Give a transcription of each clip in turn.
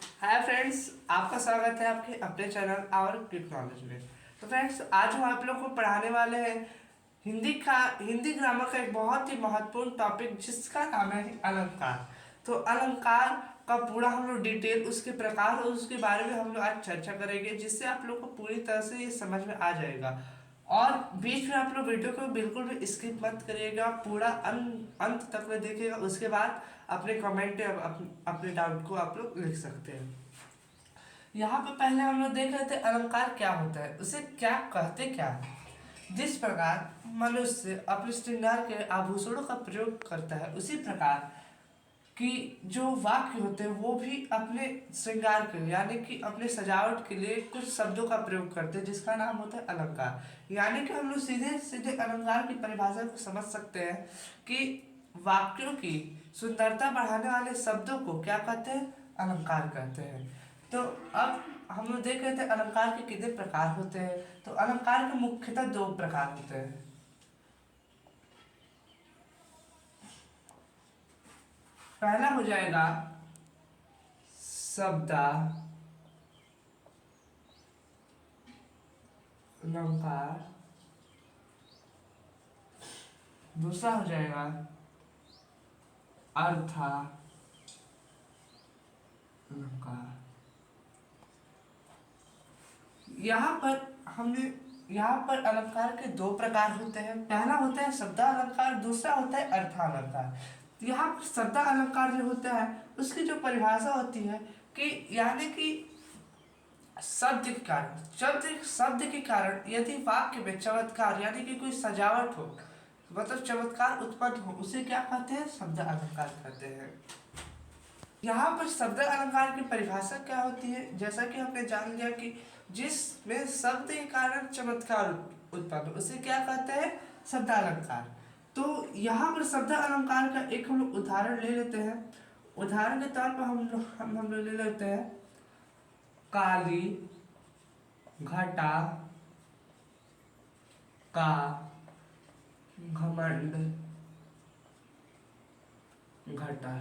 Hi friends, आपका स्वागत है आपके अपने चैनल और क्विक नॉलेज में। तो फ्रेंड्स, आज हम आप लोग को पढ़ाने वाले हैं हिंदी ग्रामर का एक बहुत ही महत्वपूर्ण टॉपिक, जिसका नाम है अलंकार। तो अलंकार का पूरा हम लोग डिटेल, उसके प्रकार और उसके बारे में हम लोग आज चर्चा करेंगे, जिससे आप लोग को पूरी तरह से ये समझ में आ जाएगा। और बीच में आप लोग वीडियो को बिल्कुल भी स्किप मत करिएगा, पूरा अंत तक में देखिएगा। उसके बाद अपने कमेंट या अपने डाउट को आप लोग लिख सकते हैं। यहाँ पे पहले हम लोग देख रहे थे अलंकार क्या होता है, उसे क्या कहते क्या है। जिस प्रकार मनुष्य अपने श्रृंगार के आभूषणों का प्रयोग करता है, उसी प्रकार कि जो वाक्य होते हैं वो भी अपने श्रृंगार के लिए, यानी कि अपने सजावट के लिए कुछ शब्दों का प्रयोग करते हैं, जिसका नाम होता है अलंकार। यानी कि हम लोग सीधे सीधे अलंकार की परिभाषा को समझ सकते हैं कि वाक्यों की सुंदरता बढ़ाने वाले शब्दों को क्या कहते हैं, अलंकार कहते हैं। तो अब हम लोग देख रहे थे अलंकार के कितने प्रकार होते हैं। तो अलंकार के मुख्यतः दो प्रकार होते हैं। पहला हो जाएगा शब्दालंकार, दूसरा हो जाएगा अर्थालंकार। यहाँ पर अलंकार के दो प्रकार होते हैं। पहला होता है शब्दालंकार, दूसरा होता है अर्थालंकार। यहाँ पर शब्दालंकार जो होता है, उसकी जो परिभाषा होती है कि यानी कि शब्द के कारण यदि वाक्य में चमत्कार यानी कि कोई सजावट हो, मतलब चमत्कार उत्पन्न हो, उसे क्या कहते हैं, शब्द अलंकार कहते हैं। यहाँ पर शब्द अलंकार की परिभाषा क्या होती है, जैसा कि हमने जान लिया कि जिसमें शब्द के कारण चमत्कार उत्पन्न हो, उसे क्या कहते हैं, शब्द अलंकार। तो यहाँ पर शब्द अलंकार का एक हम लोग उदाहरण ले लेते हैं। उदाहरण के तौर पर हम लोग ले लेते हैं काली घटा का घमंड घटा।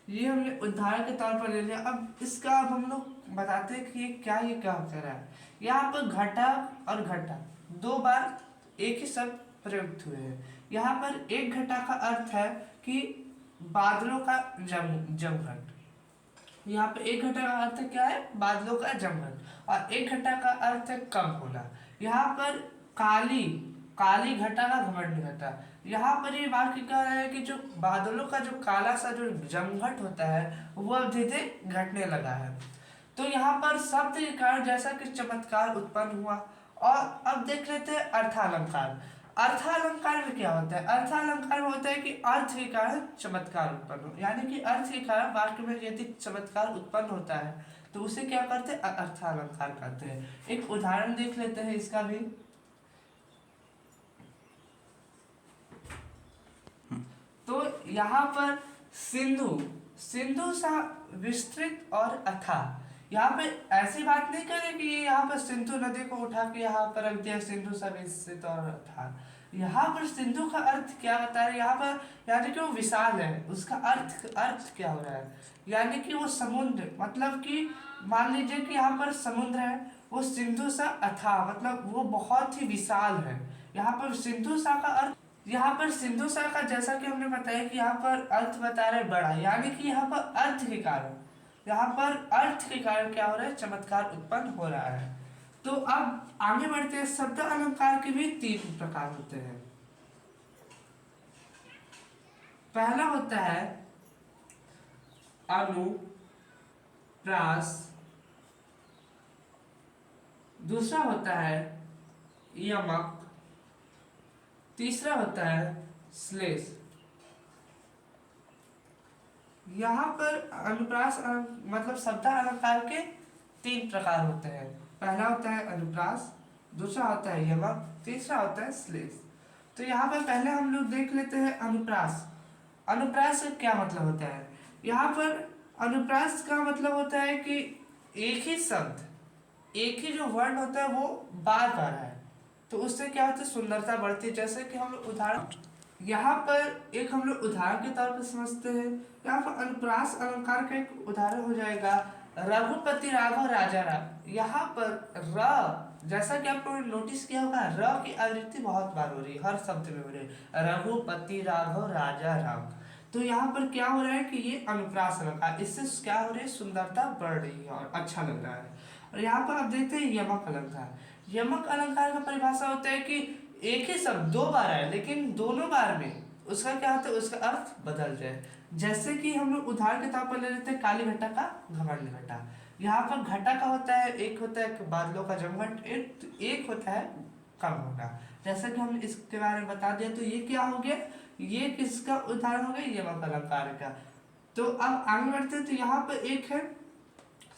ये हमने उदाहरण के तौर पर ले लिया। अब इसका अब हम लोग बताते हैं कि ये क्या कर रहा है। यहाँ पर घटा और घटा दो बार एक ही शब्द प्रयुक्त हुए हैं। यहाँ पर एक घटा का अर्थ है कि बादलों का जमघट। यहाँ पे एक घटा का अर्थ क्या है, बादलों का जमघट। और एक घटा का अर्थ है कम होना। यहाँ पर काली काली घटा का घमंड घटा। यहाँ पर ये वाक्य कह रहा है कि जो बादलों का जो काला सा जो जमघट होता है, वो अब धीरे धीरे घटने लगा है। तो यहाँ पर शब्द के कारण जैसा कि चमत्कार उत्पन्न हुआ। और अब देख लेते हैं अर्थालंकार। अर्थालंकार में क्या होता है, अर्थालंकार में होता है कि अर्थ के कारण चमत्कार उत्पन्न हो, यानी कि अर्थ के कारण वाक्य में यदि चमत्कार उत्पन्न होता है तो उसे क्या करते हैं, अर्थालंकार कहते हैं। एक उदाहरण देख लेते हैं इसका भी। तो यहाँ पर सिंधु सिंधु सा विस्तृत और अथाह। यहाँ पे ऐसी बात नहीं करें कि ये यहाँ पर सिंधु नदी को उठा के यहाँ पर रख दिया, सिंधु सा विस्तृत और अथाह। यहाँ पर सिंधु का अर्थ क्या होता है, यहाँ पर यानी कि वो विशाल है। उसका अर्थ क्या हो रहा है, यानी कि वो समुद्र, मतलब कि मान लीजिए कि यहाँ पर समुद्र है, वो सिंधु सा अथाह, मतलब वो बहुत ही विशाल है। यहाँ पर सिंधु सा का अर्थ, यहाँ पर सिंधु सा का जैसा कि हमने बताया कि यहाँ पर अर्थ बता रहे बड़ा, यानी कि यहाँ पर अर्थ के कारण क्या हो रहा है, चमत्कार उत्पन्न हो रहा है। तो अब आगे बढ़ते हैं। शब्द अलंकार के भी तीन प्रकार होते हैं। पहला होता है अनुप्रास, दूसरा होता है यमक, तीसरा होता है श्लेष। यहाँ पर अनुप्रास मतलब शब्द अलंकार के तीन प्रकार होते हैं। पहला होता है अनुप्रास, दूसरा होता है यमक, तीसरा होता है श्लेष। तो यहाँ पर पहले हम लोग देख लेते हैं अनुप्रास। अनुप्रास का क्या मतलब होता है, यहाँ पर अनुप्रास का मतलब होता है कि एक ही शब्द, एक ही जो वर्ण होता है वो बार बार है, तो उससे क्या होता है, सुंदरता बढ़ती है। जैसे कि हम लोग उदाहरण, यहाँ पर एक हम लोग उदाहरण के तौर पर समझते हैं। यहाँ पर अनुप्रास अलंकार का एक उदाहरण हो जाएगा रघुपति राघव राजा राम। यहाँ पर र, जैसा कि आप लोगों ने नोटिस किया होगा, र की आवृत्ति बहुत बार हो रही है, हर शब्द में हो रही है, रघुपति राघव राजा राम। तो यहाँ पर क्या हो रहा है कि ये अनुप्रास अलंकार, इससे क्या हो रही है, सुंदरता बढ़ रही है और अच्छा लग रहा है। और यहाँ पर आप देखते हैं यमक अलंकार। यमक अलंकार का परिभाषा होता है कि एक ही शब्द दो बार आए लेकिन दोनों बार में उसका क्या होता है, उसका अर्थ बदल जाए। जैसे कि हम लोग उदाहरण के तौर पर ले लेते हैं काली घटा का घमंड घटा। यहाँ पर घटा का होता है, एक होता है बादलों का जमघट, एक होता है कम होना। जैसा कि हमने इसके बारे में बता दिया, तो ये क्या हो गया, ये किसका उदाहरण हो गया, यमक अलंकार का। तो अब आगे बढ़ते हैं, तो यहाँ पर एक है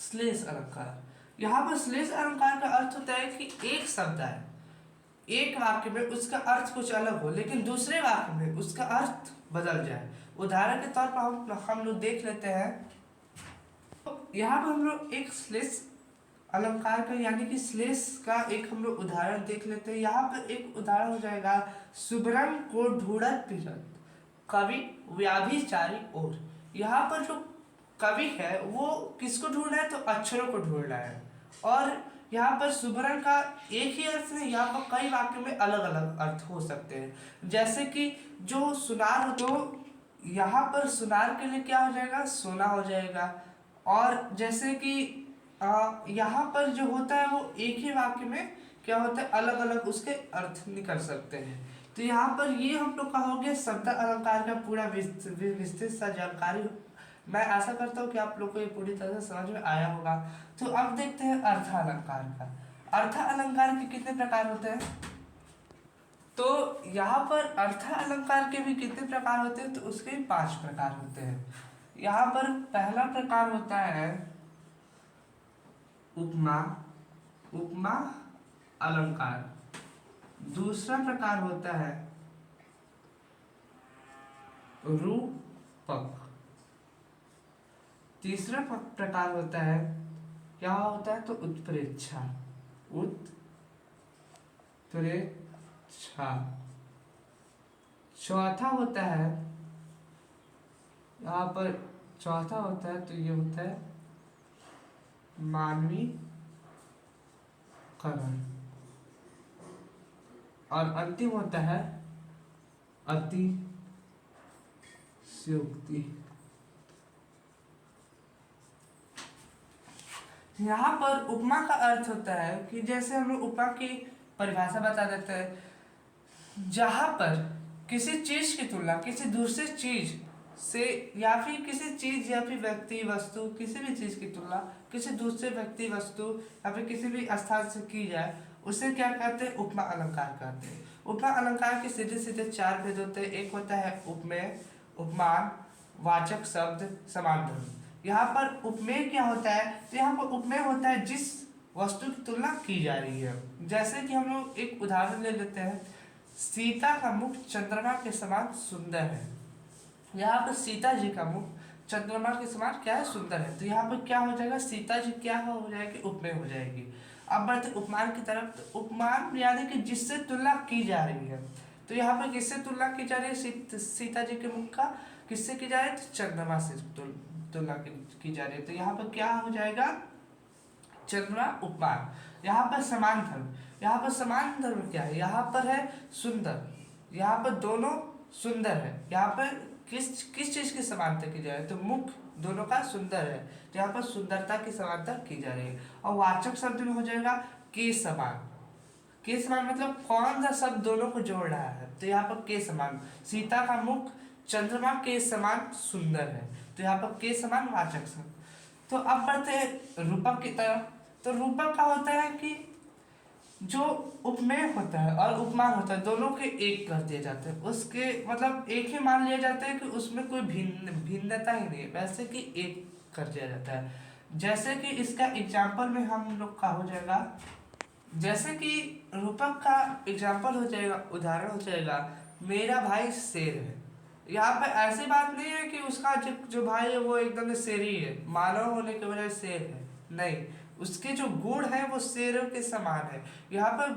श्लेष अलंकार। यहाँ पर श्लेष अलंकार का अर्थ होता है कि एक शब्द है, एक वाक्य में उसका अर्थ कुछ अलग हो लेकिन दूसरे वाक्य में उसका अर्थ बदल जाए। उदाहरण के तौर पर हम लोग देख लेते हैं। तो यहाँ पर हम लोग एक श्लेष अलंकार का यानी कि श्लेष का एक हम लोग उदाहरण देख लेते हैं। यहाँ पर एक उदाहरण हो जाएगा सुब्रम को ढूंढत फिरत कवि व्याभिचारी ओर। यहाँ पर जो कवि है वो किसको ढूंढ रहा है, तो अक्षरों को ढूंढ रहा है। और यहाँ पर सुब्रम का एक ही अर्थ नहीं, यहाँ पर कई वाक्यों में अलग अलग अर्थ हो सकते हैं। जैसे कि जो सुनार, तो यहाँ पर सुनार के लिए क्या हो जाएगा, सोना हो जाएगा। और जैसे कि यहाँ पर जो होता है वो एक ही वाक्य में क्या होता है, अलग अलग उसके अर्थ निकल सकते हैं। तो यहाँ पर ये हम लोग का हो गया शब्द अलंकार का पूरा विस्तृत सा जानकारी। मैं आशा करता हूँ कि आप लोग को ये पूरी तरह से समझ में आया होगा। तो अब देखते हैं अर्थ अलंकार का। अर्थ अलंकार के कितने प्रकार होते हैं, तो यहाँ पर अर्थ अलंकार के भी कितने प्रकार होते हैं, तो उसके 5 प्रकार होते हैं। यहाँ पर पहला प्रकार होता है उपमा, उपमा अलंकार। दूसरा प्रकार होता है रूपक। तीसरा प्रकार होता है, क्या होता है, तो उत्प्रेक्षा, उत्प्रेक्षा। चौथा होता है, यहाँ पर चौथा होता है, तो ये होता है मानवीकरण। और अंतिम होता है अतिशयोक्ति। यहाँ पर उपमा का अर्थ होता है कि जैसे हम लोग उपमा की परिभाषा बता देते हैं, जहाँ पर किसी चीज की तुलना किसी दूसरे चीज से, या फिर किसी चीज या फिर व्यक्ति वस्तु, किसी भी चीज की तुलना किसी दूसरे व्यक्ति वस्तु या फिर किसी भी स्थान से की जाए, उसे क्या कहते हैं, उपमा अलंकार कहते हैं। उपमा अलंकार के सीधे सीधे 4 भेद होते हैं। एक होता है उपमेय, उपमान, वाचक शब्द, समानधर्मी। यहाँ पर उपमेय क्या होता है, तो यहाँ पर उपमेय होता है जिस वस्तु की तुलना की जा रही है। जैसे कि हम लोग एक उदाहरण ले लेते हैं, सीता का मुख चंद्रमा के समान सुंदर है। यहाँ पर सीता जी का मुख चंद्रमा के समान क्या है, सुंदर है। तो यहाँ पर क्या हो जाएगा, सीता जी क्या हो जाएगी, उपमेय हो जाएगी। अब बढ़ते उपमान की तरफ। तो उपमान यानी कि जिससे तुलना की जा रही है। तो यहाँ पर किससे तुलना की जा रही है, सीता जी के मुख का किससे की जा रही है, तो चंद्रमा से तुलना की जा रही है। तो यहाँ पर क्या हो जाएगा, चंद्रमा उपमान। यहाँ पर समान धर्म, यहाँ पर समान धर्म क्या है, यहाँ पर है सुंदर, यहाँ पर दोनों सुंदर है। यहाँ पर किस चीज की समानता की जा रही है, तो मुख दोनों का सुंदर है, तो यहाँ पर सुंदरता की समानता की जा रही है। और वाचक शब्द में हो जाएगा के समान। के समान मतलब कौन सा शब्द दोनों को जोड़ रहा है, तो यहाँ पर के समान। सीता का मुख चंद्रमा के समान सुंदर है, तो यहाँ पर के समान वाचक शब्द। तो अब बढ़ते हैं रूपक की तरफ। तो रूपक का होता है कि जो उपमेय होता है और उपमान होता है, दोनों के एक कर दिए जाते हैं। उसके मतलब एक ही मान लिया जाता है कि उसमें कोई भिन्नता ही नहीं है, वैसे कि एक कर दिया जाता है। जैसे कि इसका एग्जाम्पल में हम लोग का हो जाएगा, जैसे कि रूपक का एग्जाम्पल हो जाएगा, उदाहरण हो जाएगा, मेरा भाई शेर है। यहाँ पे ऐसी बात नहीं है कि उसका जो भाई है वो एकदम शेरी है, मानव होने की वजह से शेर है, नहीं, उसके जो गुण है वो शेरों के समान है। यहाँ पर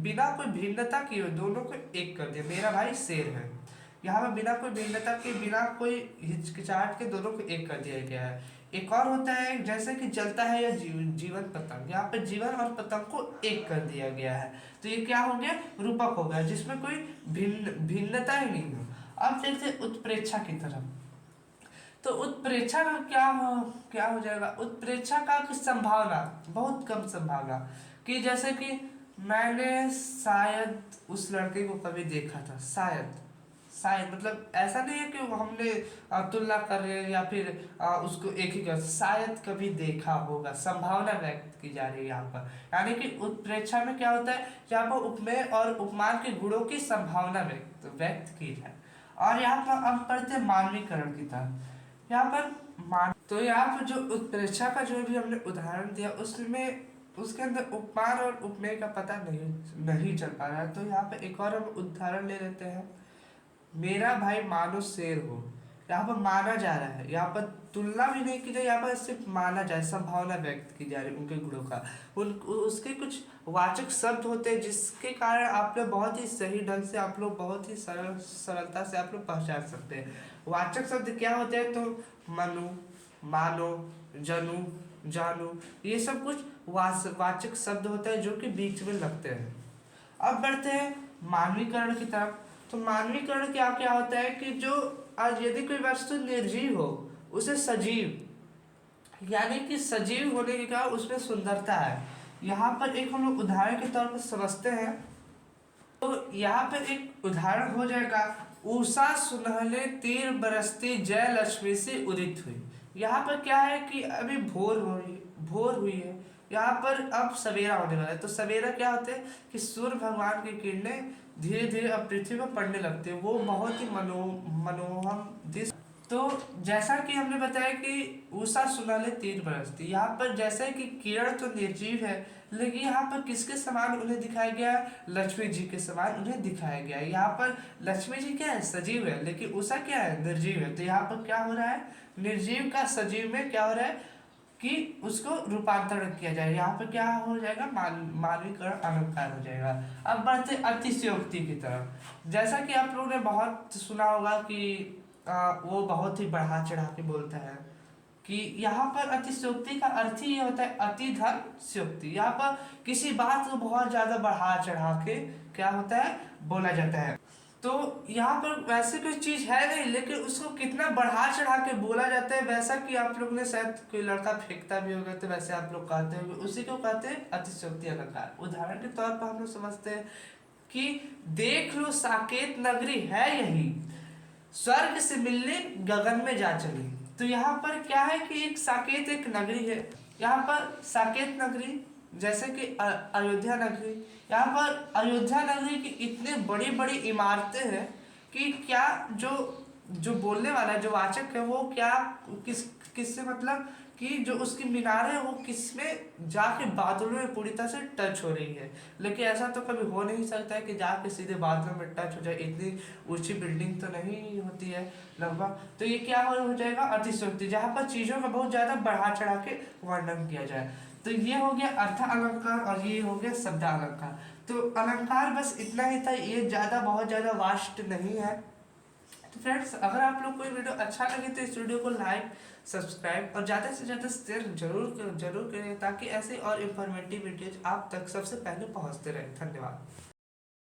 बिना कोई भिन्नता किए दोनों को एक कर दिया, मेरा भाई शेर है। यहाँ पर बिना कोई भिन्नता के, बिना कोई हिचकिचाहट के दोनों को एक कर दिया गया है। एक और होता है जैसे कि जलता है या जीवन पतंग, यहाँ पे जीवन और पतंग को एक कर दिया गया है। तो ये क्या हो गया, रूपक हो गया, जिसमें कोई भिन्नता ही नहीं हो। अब देखते उत्प्रेक्षा की तरफ। तो उत्प्रेक्षा का क्या हो जाएगा, उत्प्रेक्षा का की संभावना, बहुत कम संभावना, कि जैसे कि मैंने शायद उस लड़के को कभी देखा था, शायद शायद मतलब ऐसा नहीं है कि हमने तुलना कर रहे हैं या फिर उसको एक ही कर, शायद कभी देखा होगा, संभावना व्यक्त की जा रही है यहाँ पर। यानी कि उत्प्रेक्षा में क्या होता है, यहाँ पर उपमेय और उपमान के गुणों की संभावना व्यक्त की जाए। और यहाँ पर हम पढ़ते हैं मानवीकरण की तरफ। यहाँ पर तो यहाँ पर जो उत्प्रेक्षा का जो भी हमने उदाहरण दिया उसमें उसके अंदर उपमान और उपमेय का पता नहीं चल पा रहा है। तो यहाँ पे एक और हम उदाहरण ले लेते हैं, मेरा भाई मानो शेर हो। यहाँ पर माना जा रहा है, यहाँ पर तुलना भी नहीं की जाए, यहाँ पर सिर्फ माना जाए, संभावना व्यक्त की जा रही है उनके गुणों का। उसके कुछ वाचक शब्द होते हैं जिसके कारण आप लोग बहुत ही सही ढंग से, आप लोग बहुत ही सरलता से आप लोग पहचान सकते हैं। वाचक शब्द क्या होते हैं, तो मनु, मानो, जनु, जानू, ये सब कुछ वाचक शब्द होते हैं जो कि बीच में लगते हैं। अब बढ़ते हैं मानवीकरण की तरफ। तो मानवीकरण क्या क्या होता है कि जो आज यदि कोई वस्तु निर्जीव हो उसे सजीव, यानी कि सजीव होने के कारण उसमें सुंदरता है। यहाँ पर एक हम लोग उदाहरण के तौर पर समझते हैं। तो यहाँ पर एक उदाहरण हो जाएगा, उषा सुनहले तीर बरसती जय लक्ष्मी से उदित हुई। यहाँ पर क्या है कि अभी भोर हुई है, यहाँ पर अब सवेरा होने वाला है। तो सवेरा क्या होते हैं कि सूर्य भगवान की किरणें धीरे धीरे अब पृथ्वी पर पड़ने लगती है, वो बहुत ही मनोहम दृश्य। तो जैसा कि हमने बताया कि उषा सुनहले तीर बरसती, यहाँ पर जैसे कि किरण तो निर्जीव है, लेकिन यहाँ पर किसके समान उन्हें दिखाया गया है, लक्ष्मी जी के समान उन्हें दिखाया गया है। यहाँ पर लक्ष्मी जी क्या है, सजीव है, लेकिन उषा क्या है, निर्जीव है। तो यहाँ पर क्या हो रहा है, निर्जीव का सजीव में क्या हो रहा है कि उसको रूपांतरण किया जाए। यहाँ पर क्या हो जाएगा, मानवीकरण अलंकार हो जाएगा। अब बढ़ते अतिशयोक्ति की तरफ। जैसा कि आप लोगों ने बहुत सुना होगा कि वो बहुत ही बढ़ा चढ़ा के बोलता है कि यहाँ पर अतिशयोक्ति का अर्थ ही ये होता है अति धन स्योक्ति। यहाँ पर किसी बात को बहुत ज्यादा बढ़ा चढ़ा के क्या होता है, बोला जाता है। तो यहाँ पर वैसे कोई चीज है नहीं, लेकिन उसको कितना बढ़ा चढ़ा के बोला जाता है, वैसा कि आप लोग ने शायद कोई लड़का फेंकता भी होगा तो वैसे आप लोग कहते होंगे, उसी को कहते हैं अतिशयोक्ति अलंकार। उदाहरण के तौर पर हम लोग समझते हैं कि देख लो साकेत नगरी है यही, स्वर्ग से मिलने गगन में जा चली। तो यहाँ पर क्या है कि एक साकेत एक नगरी है, यहाँ पर साकेत नगरी जैसे कि अयोध्या नगरी, यहाँ पर अयोध्या नगरी की इतने बड़ी बड़ी इमारतें हैं कि क्या जो बोलने वाला है, जो वाचक है, वो क्या किससे मतलब कि जो उसकी मीनार है वो किसमें जाके बादलों में पूरी तरह से टच हो रही है। लेकिन ऐसा तो कभी हो नहीं सकता है कि जाके सीधे बादलों में टच हो जाए, इतनी ऊंची बिल्डिंग तो नहीं होती है लगभग। तो ये क्या हो जाएगा, अतिशयोक्ति, जहाँ पर चीजों का बहुत ज्यादा बढ़ा चढ़ा के वर्णन किया जाए। तो ये हो गया अर्थ अलंकार और ये हो गया शब्द अलंकार। तो अलंकार बस इतना ही था, ये ज्यादा बहुत ज्यादा वास्ट नहीं है। तो फ्रेंड्स, अगर आप लोग को ये वीडियो अच्छा लगे तो इस वीडियो को लाइक, सब्सक्राइब और ज़्यादा से ज़्यादा शेयर जरूर करें, ताकि ऐसे और इन्फॉर्मेटिव वीडियोज आप तक सबसे पहले पहुंचते रहें। धन्यवाद।